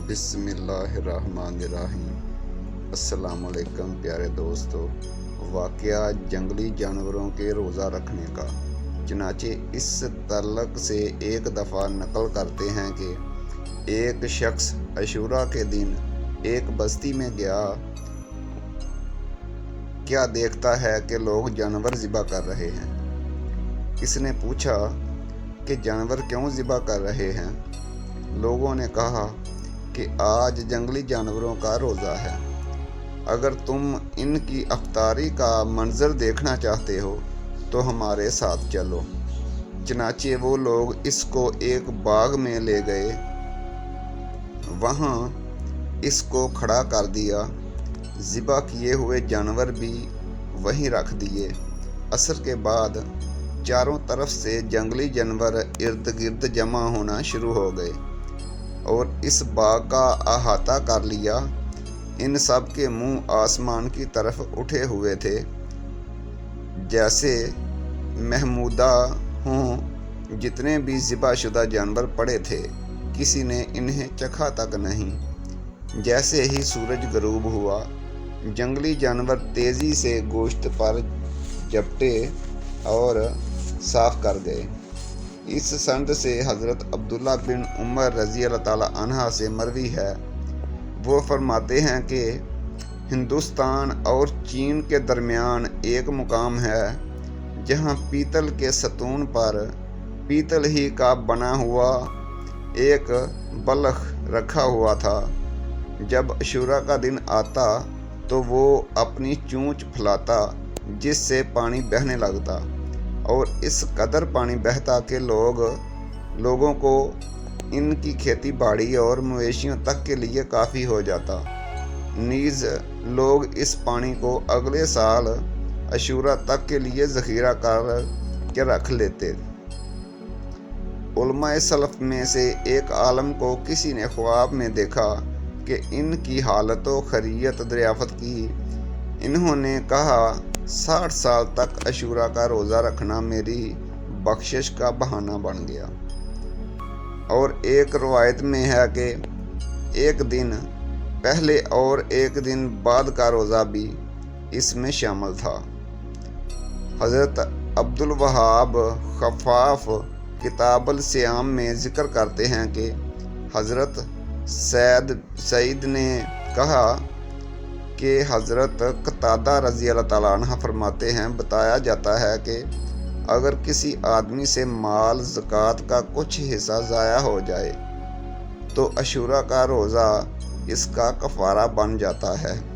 बिस्मिल्लाहिर्रहमानिर्रहीम। अस्सलामुअलैकुम प्यारे दोस्तों। वाक़या जंगली जानवरों के रोज़ा रखने का। चनाचे इस तल्लक से एक दफ़ा नकल करते हैं कि एक शख्स अशूरा के दिन एक बस्ती में गया। क्या देखता है कि लोग जानवर ज़िबा कर रहे हैं। इसने पूछा कि जानवर क्यों ज़िबा कर रहे हैं। लोगों ने कहा कि आज जंगली जानवरों का रोज़ा है, अगर तुम इनकी अफ्तारी का मंजर देखना चाहते हो तो हमारे साथ चलो। चनाचे वो लोग इसको एक बाग में ले गए, वहाँ इसको खड़ा कर दिया। ज़िबा किए हुए जानवर भी वहीं रख दिए। असर के बाद चारों तरफ से जंगली जानवर इर्द गिर्द जमा होना शुरू हो गए और इस बाग का अहाता कर लिया। इन सब के मुंह आसमान की तरफ उठे हुए थे, जैसे महमूदा हों। जितने भी ज़िबाशुदा जानवर पड़े थे, किसी ने इन्हें चखा तक नहीं। जैसे ही सूरज गरूब हुआ, जंगली जानवर तेज़ी से गोश्त पर झपटे और साफ कर गए। इस संद से हज़रत अब्दुल्ला बिन उमर रज़ी अल्लाह ताला अन्हा से मरवी है। वो फरमाते हैं कि हिंदुस्तान और चीन के दरमियान एक मुकाम है जहाँ पीतल के सतून पर पीतल ही का बना हुआ एक बलख रखा हुआ था। जब अशूरा का दिन आता तो वो अपनी चोंच फैलाता, जिससे पानी बहने लगता और इस कदर पानी बहता कि लोगों को इनकी खेती बाड़ी और मवेशियों तक के लिए काफ़ी हो जाता। नीज़ लोग इस पानी को अगले साल अशूरा तक के लिए ज़ख़ीरा कर के रख लेते। उलमाए सलफ़ में से एक आलम को किसी ने ख्वाब में देखा कि इनकी हालत व खैरियत दरियाफ़त की। इन्होंने कहा, 60 साल तक अशूरा का रोज़ा रखना मेरी बख्शिश का बहाना बन गया। और एक रवायत में है कि एक दिन पहले और एक दिन बाद का रोज़ा भी इसमें शामिल था। हज़रत अब्दुल वहाब खफ़ाफ़ किताबुल सियाम में ज़िक्र करते हैं कि हज़रत सईद ने कहा कि हज़रत कतादा रज़ी अल्लाह ताला अन्हु फरमाते हैं, बताया जाता है कि अगर किसी आदमी से माल ज़कात का कुछ हिस्सा ज़ाया हो जाए तो अशूरा का रोज़ा इसका कफ़ारा बन जाता है।